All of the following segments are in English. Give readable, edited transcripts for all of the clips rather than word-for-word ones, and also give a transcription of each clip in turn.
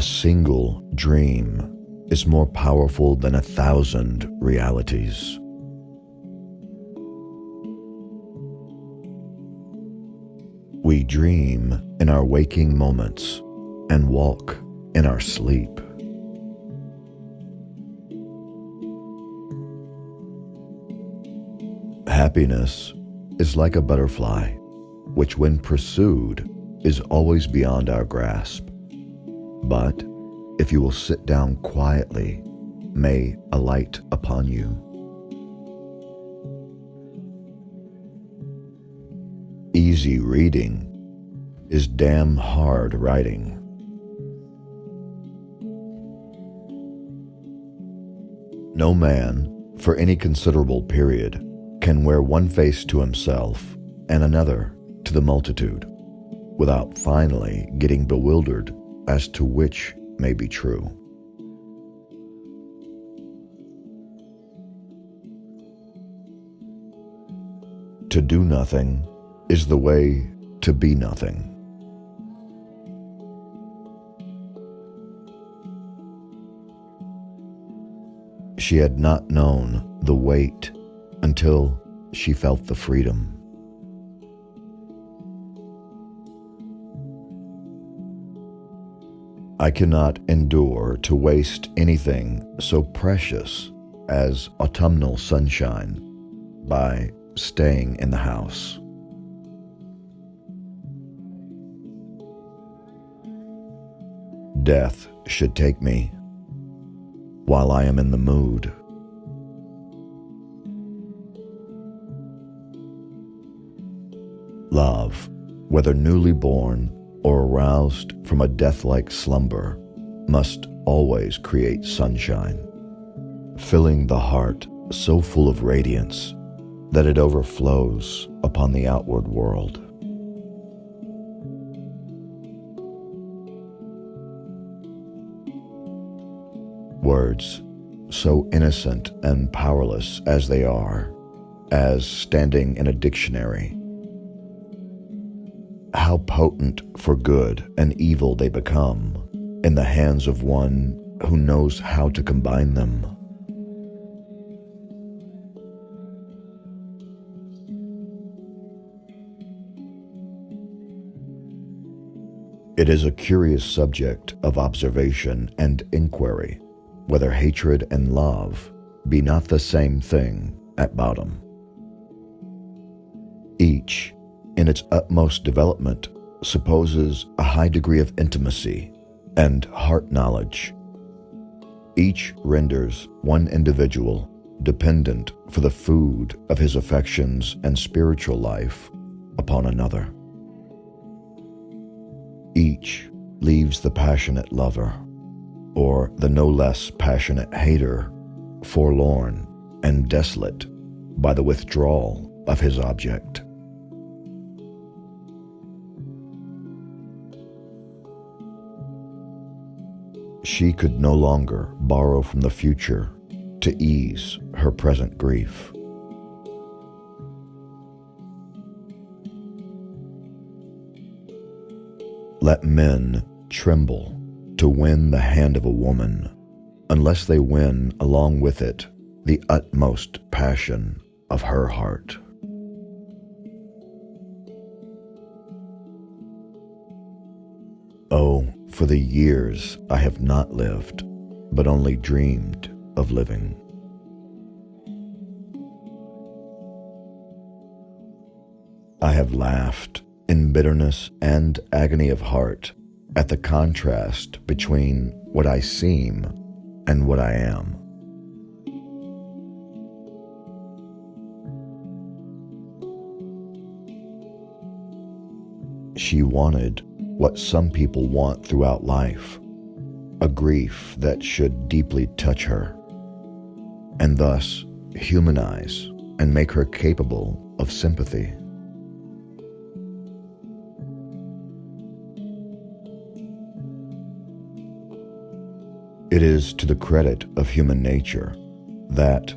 single dream is more powerful than 1,000 realities. We dream in our waking moments and walk in our sleep. Happiness is like a butterfly, which when pursued is always beyond our grasp. But if you will sit down quietly, may alight upon you. Easy reading is damn hard writing. No man, for any considerable period, can wear one face to himself and another to the multitude, without finally getting bewildered as to which may be true. To do nothing is the way to be nothing. She had not known the weight until she felt the freedom. I cannot endure to waste anything so precious as autumnal sunshine by staying in the house. Death should take me while I am in the mood. Love, whether newly born or aroused from a death-like slumber, must always create sunshine, filling the heart so full of radiance that it overflows upon the outward world. Words, so innocent and powerless as they are, as standing in a dictionary, how potent for good and evil they become in the hands of one who knows how to combine them. It is a curious subject of observation and inquiry whether hatred and love be not the same thing at bottom. Each, in its utmost development, supposes a high degree of intimacy and heart knowledge. Each renders one individual dependent for the food of his affections and spiritual life upon another. Each leaves the passionate lover, or the no less passionate hater, forlorn and desolate by the withdrawal of his object. She could no longer borrow from the future to ease her present grief. Let men tremble to win the hand of a woman, unless they win along with it the utmost passion of her heart. Oh, for the years I have not lived, but only dreamed of living. I have laughed in bitterness and agony of heart at the contrast between what I seem and what I am. She wanted what some people want throughout life, a grief that should deeply touch her, and thus humanize and make her capable of sympathy. It is to the credit of human nature that,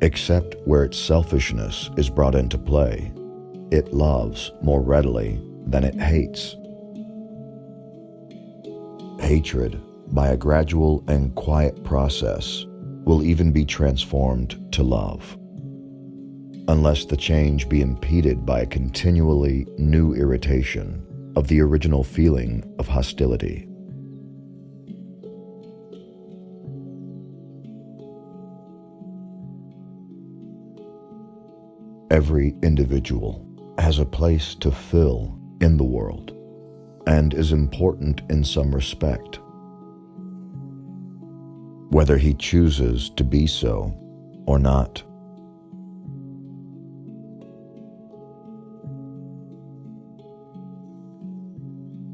except where its selfishness is brought into play, it loves more readily than it hates. Hatred by a gradual and quiet process, will even be transformed to love, unless the change be impeded by a continually new irritation of the original feeling of hostility. Every individual has a place to fill in the world and is important in some respect, whether he chooses to be so or not.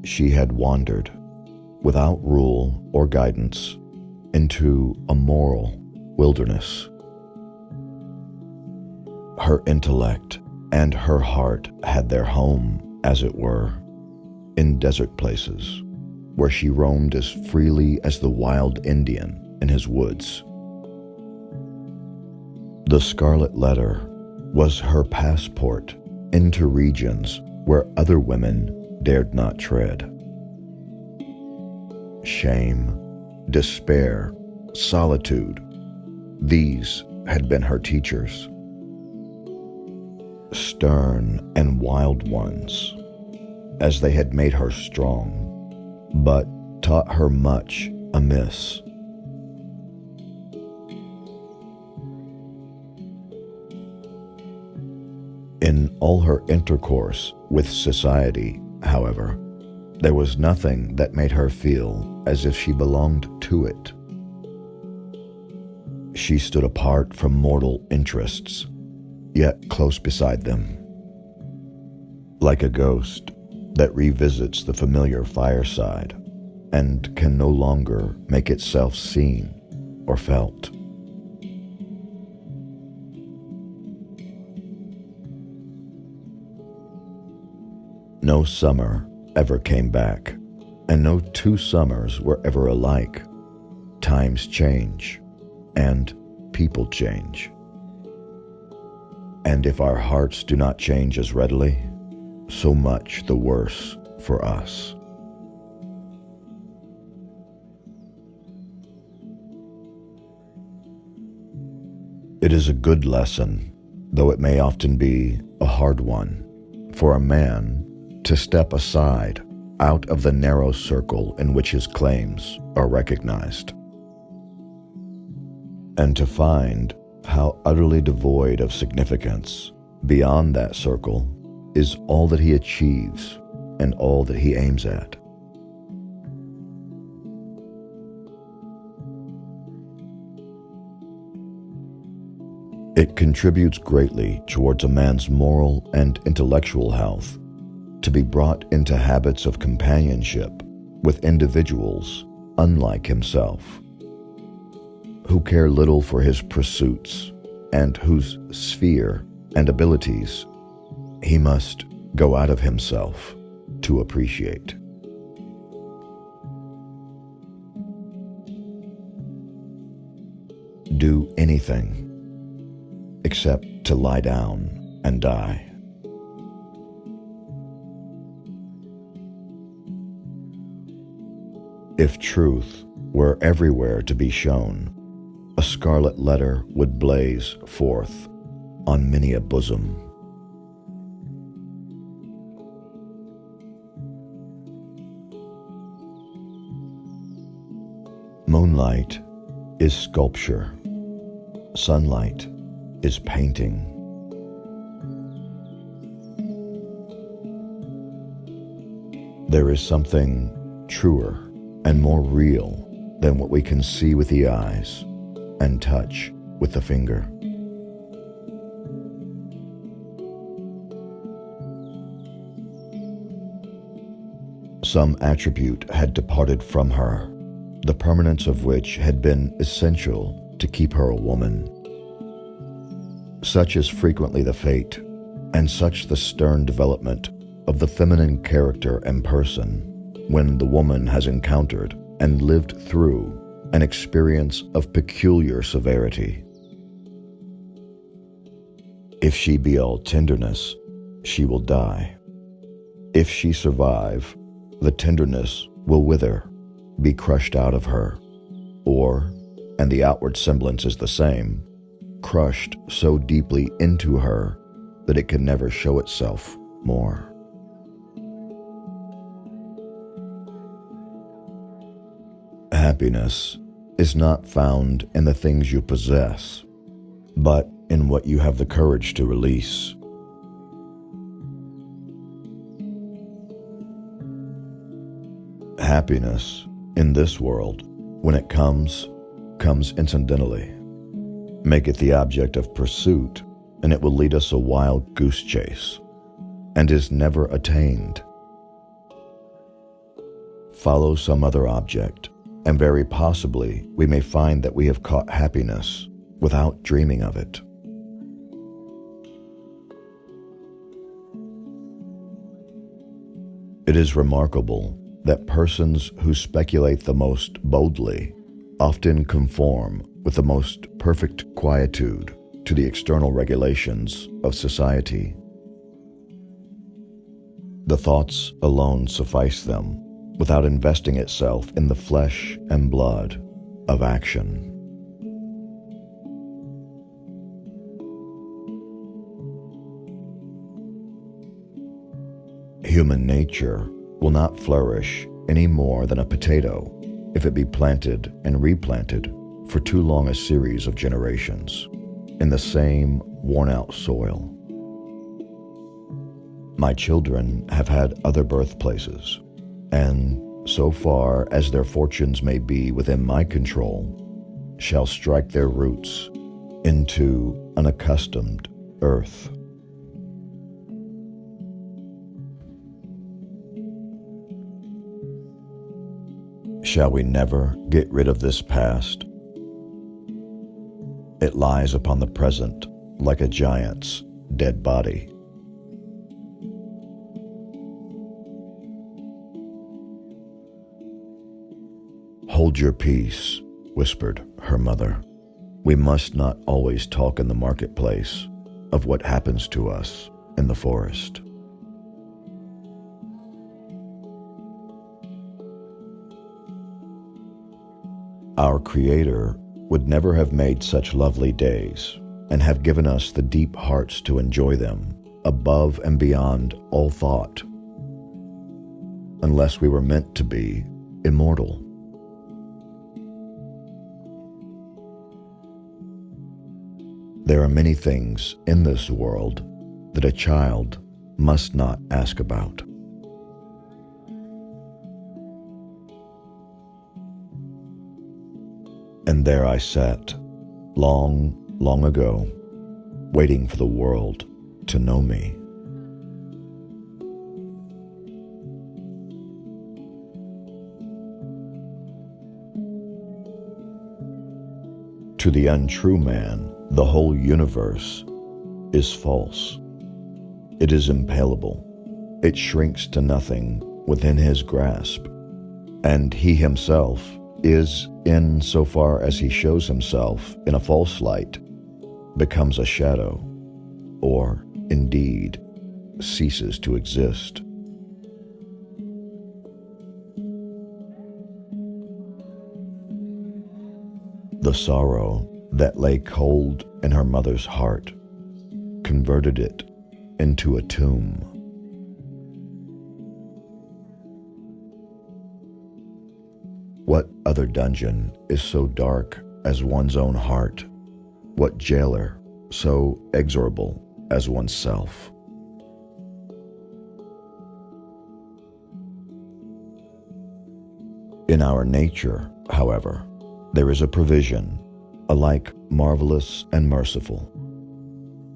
She had wandered, without rule or guidance, into a moral wilderness. Her intellect and her heart had their home, as it were, in desert places, where she roamed as freely as the wild Indian in his woods. The Scarlet Letter was her passport into regions where other women dared not tread. Shame, despair, solitude, these had been her teachers. Stern and wild ones, as they had made her strong, but taught her much amiss. In all her intercourse with society, however, there was nothing that made her feel as if she belonged to it. She stood apart from mortal interests, yet close beside them, like a ghost that revisits the familiar fireside and can no longer make itself seen or felt. No summer ever came back, and no two summers were ever alike. Times change, and people change. And if our hearts do not change as readily, so much the worse for us. It is a good lesson, though it may often be a hard one, for a man to step aside out of the narrow circle in which his claims are recognized, and to find how utterly devoid of significance beyond that circle is all that he achieves and all that he aims at. It contributes greatly towards a man's moral and intellectual health to be brought into habits of companionship with individuals unlike himself, who care little for his pursuits and whose sphere and abilities he must go out of himself to appreciate. Do anything except to lie down and die. If truth were everywhere to be shown, a scarlet letter would blaze forth on many a bosom. Moonlight is sculpture. Sunlight is painting. There is something truer and more real than what we can see with the eyes and touch with the finger. Some attribute had departed from her, the permanence of which had been essential to keep her a woman. Such is frequently the fate, and such the stern development of the feminine character and person when the woman has encountered and lived through an experience of peculiar severity. If she be all tenderness, she will die. If she survive, the tenderness will wither, be crushed out of her, or, and the outward semblance is the same, crushed so deeply into her that it can never show itself more. Happiness is not found in the things you possess, but in what you have the courage to release. Happiness in this world, when it comes incidentally. Make it the object of pursuit, and it will lead us a wild goose chase, and is never attained. Follow some other object, and very possibly we may find that we have caught happiness without dreaming of it. It is remarkable that persons who speculate the most boldly often conform with the most perfect quietude to the external regulations of society. The thoughts alone suffice them, without investing itself in the flesh and blood of action. Human nature will not flourish any more than a potato if it be planted and replanted for too long a series of generations in the same worn-out soil. My children have had other birthplaces, and so far as their fortunes may be within my control, shall strike their roots into unaccustomed earth. Shall we never get rid of this past? It lies upon the present like a giant's dead body. Hold your peace, whispered her mother. We must not always talk in the marketplace of what happens to us in the forest. Our Creator would never have made such lovely days and have given us the deep hearts to enjoy them above and beyond all thought, unless we were meant to be immortal. There are many things in this world that a child must not ask about. And there I sat, long, long ago, waiting for the world to know me. To the untrue man, the whole universe is false. It is impalpable. It shrinks to nothing within his grasp, and he himself is, in so far as he shows himself in a false light, becomes a shadow, or, indeed, ceases to exist. The sorrow that lay cold in her mother's heart converted it into a tomb. What other dungeon is so dark as one's own heart? What jailer so exorable as oneself? In our nature, however, there is a provision, alike marvelous and merciful,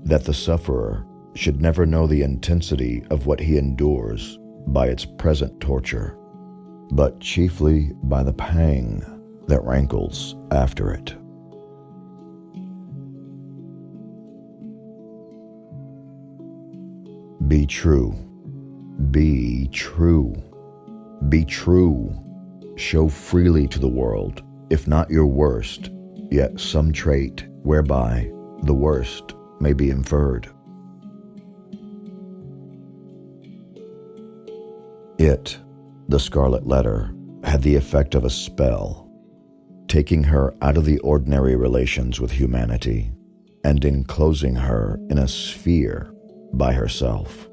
that the sufferer should never know the intensity of what he endures by its present torture, but chiefly by the pang that rankles after it. Be true, be true, be true. Show freely to the world, if not your worst, yet some trait whereby the worst may be inferred. It, the Scarlet Letter, had the effect of a spell, taking her out of the ordinary relations with humanity and enclosing her in a sphere by herself.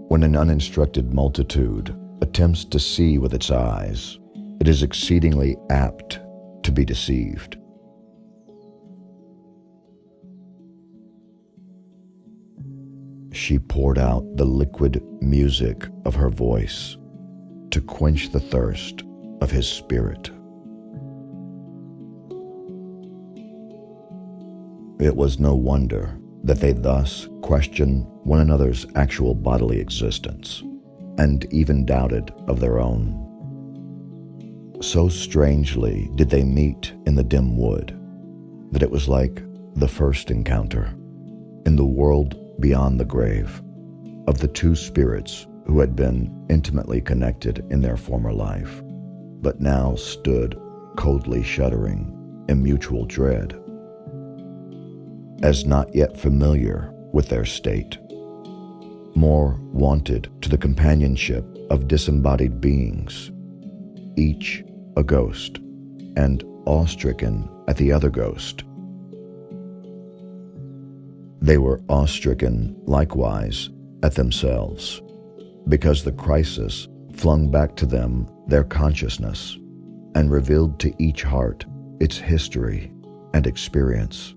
When an uninstructed multitude attempts to see with its eyes, it is exceedingly apt to be deceived. She poured out the liquid music of her voice to quench the thirst of his spirit. It was no wonder that they thus questioned one another's actual bodily existence, and even doubted of their own. So strangely did they meet in the dim wood, that it was like the first encounter, in the world beyond the grave, of the two spirits who had been intimately connected in their former life, but now stood coldly shuddering in mutual dread, as not yet familiar with their state, more wanted to the companionship of disembodied beings, each a ghost, and awe-stricken at the other ghost. They were awe-stricken likewise at themselves, because the crisis flung back to them their consciousness and revealed to each heart its history and experience,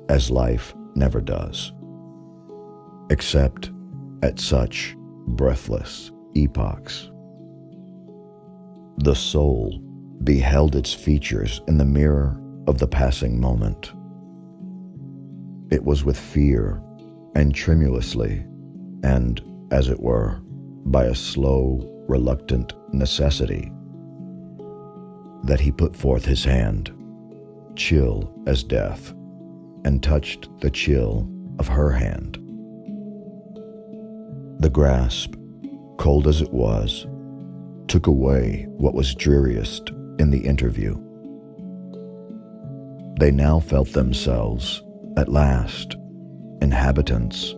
as life never does, except at such breathless epochs. The soul beheld its features in the mirror of the passing moment. It was with fear and tremulously, and, as it were, by a slow, reluctant necessity, that he put forth his hand, chill as death, and touched the chill of her hand. The grasp, cold as it was, took away what was dreariest in the interview. They now felt themselves, at last, inhabitants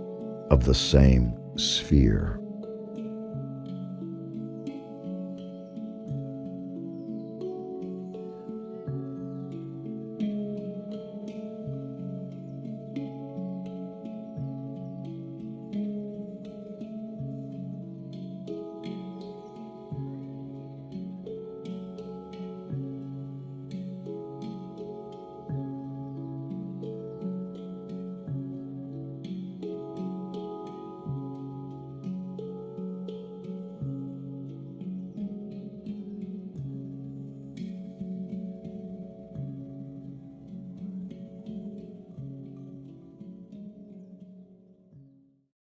of the same sphere.